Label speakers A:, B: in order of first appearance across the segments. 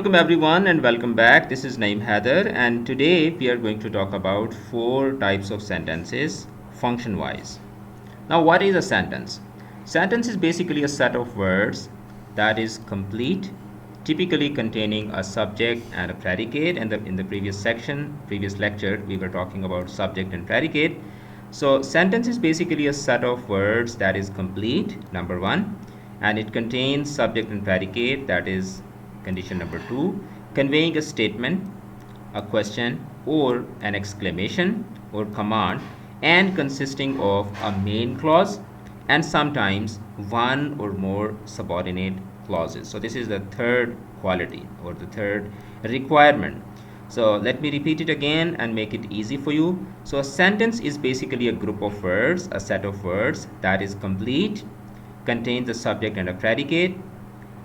A: Welcome everyone and welcome back. This is Naeem Haider and today we are going to talk about four types of sentences function wise. Now what is a sentence? Sentence is basically a set of words that is complete, typically containing a subject and a predicate, and in the previous lecture we were talking about subject and predicate. So sentence is basically a set of words that is complete, number 1, and it contains subject and predicate, that is condition number 2, conveying a statement, a question, or an exclamation or command, and consisting of a main clause and sometimes one or more subordinate clauses. So this is the third quality or the third requirement. So let me repeat it again and make it easy for you. So a sentence is basically a group of words, a set of words that is complete, contains a subject and a predicate,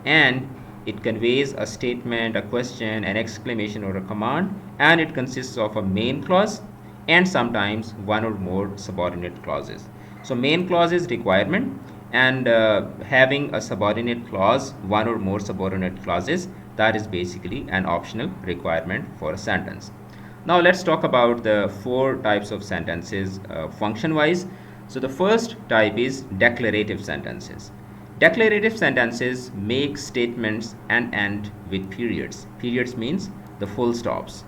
A: and it conveys a statement, a question, an exclamation, or a command, and it consists of a main clause and sometimes one or more subordinate clauses. So main clause is requirement, and having a subordinate clause, one or more subordinate clauses, that is basically an optional requirement for a sentence. Now let's talk about the four types of sentences function wise. So the first type is declarative sentences. Declarative sentences make statements and end with periods. Periods means the full stops.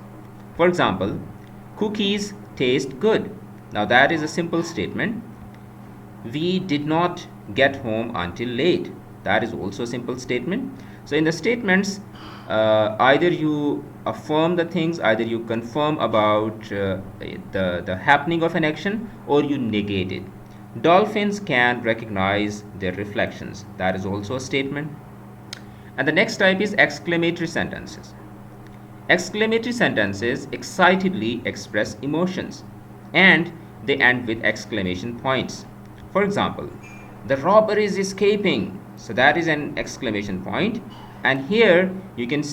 A: For example, cookies taste good. Now that is a simple statement. We did not get home until late. That is also a simple statement. So in the statements, either you affirm the things, either you confirm about the happening of an action, or you negate it. Dolphins can recognize their reflections. That is also a statement. And the next type is exclamatory sentences. Exclamatory sentences excitedly express emotions and they end with exclamation points. For example, the robber is escaping. So that is an exclamation point. And here you can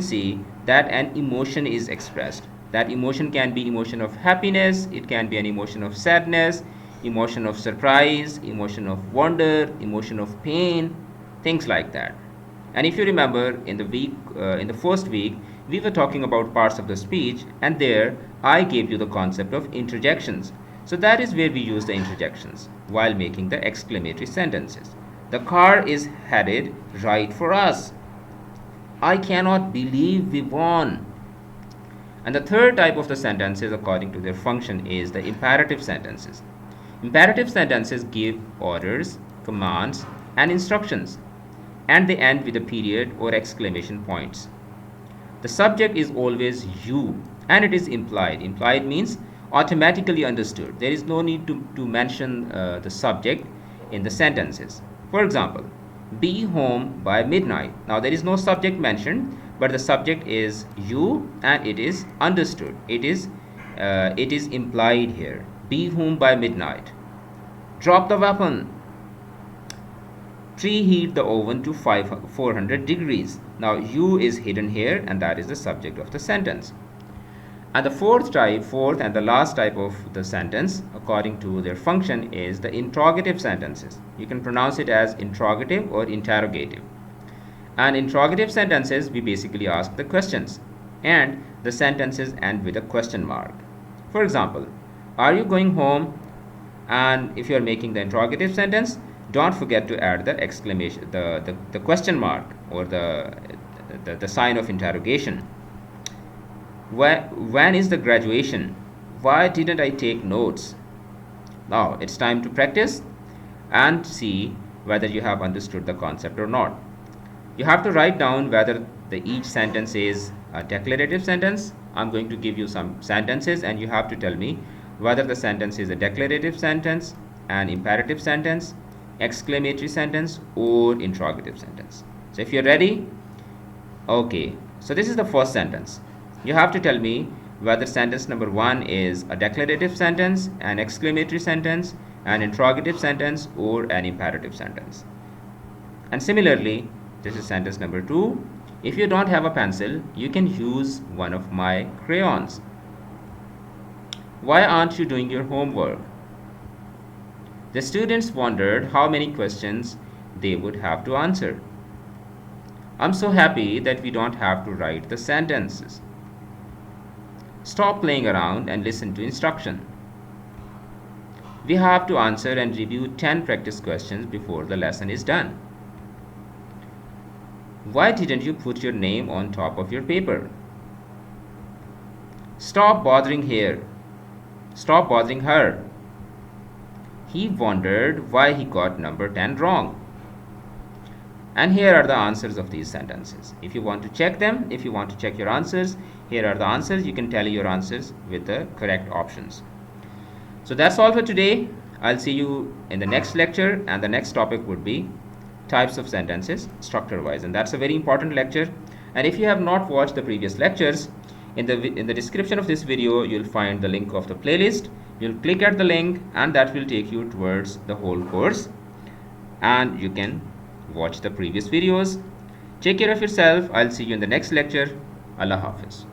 A: see that an emotion is expressed. That emotion can be emotion of happiness, it can be an emotion of sadness, emotion of surprise, emotion of wonder, emotion of pain, things like that. And if you remember in the first week, we were talking about parts of the speech, and there I gave you the concept of interjections. So that is where we use the interjections while making the exclamatory sentences. The car is headed right for us. I cannot believe we won. And the third type of the sentences according to their function is the imperative sentences. Imperative sentences give orders, commands, and instructions, and they end with a period or exclamation points. The subject is always you, and it is implied. Implied means automatically understood. There is no need to mention the subject in the sentences. For example, be home by midnight. Now there is no subject mentioned, but the subject is you and it is understood. It is implied here. Be home by midnight. Drop the weapon. Preheat the oven to 400 degrees. Now you is hidden here and that is the subject of the sentence. And the fourth and the last type of the sentence according to their function is the interrogative sentences. You can pronounce it as interrogative or interrogative. And interrogative sentences, we basically ask the questions, and the sentences end with a question mark. For example, are you going home? And if you are making the interrogative sentence, don't forget to add the exclamation, the question mark, or the sign of interrogation. When is the graduation? Why didn't I take notes? Now it's time to practice and see whether you have understood the concept or not. You have to write down whether each sentence is a declarative sentence. I'm going to give you some sentences and you have to tell me whether the sentence is a declarative sentence, an imperative sentence, exclamatory sentence, or interrogative sentence. So if you're ready, okay. So this is the first sentence. You have to tell me whether sentence number 1 is a declarative sentence, an exclamatory sentence, an interrogative sentence, or an imperative sentence. And similarly, this is sentence number 2. If you don't have a pencil, you can use one of my crayons. Why aren't you doing your homework? The students wondered how many questions they would have to answer. I'm so happy that we don't have to write the sentences. Stop playing around and listen to instruction. We have to answer and review 10 practice questions before the lesson is done. Why didn't you put your name on top of your paper? Stop bothering here. Stop bothering her. He wondered why he got number 10 wrong. And here are the answers of these sentences. If you want to check them, if you want to check your answers, here are the answers. You can tally your answers with the correct options. So that's all for today. I'll see you in the next lecture, and the next topic would be types of sentences structure wise, and that's a very important lecture. And if you have not watched the previous lectures, in the description of this video you'll find the link of the playlist. You'll click at the link and that will take you towards the whole course, and you can watch the previous videos. Take care of yourself. I'll see you in the next lecture. Allah Hafiz.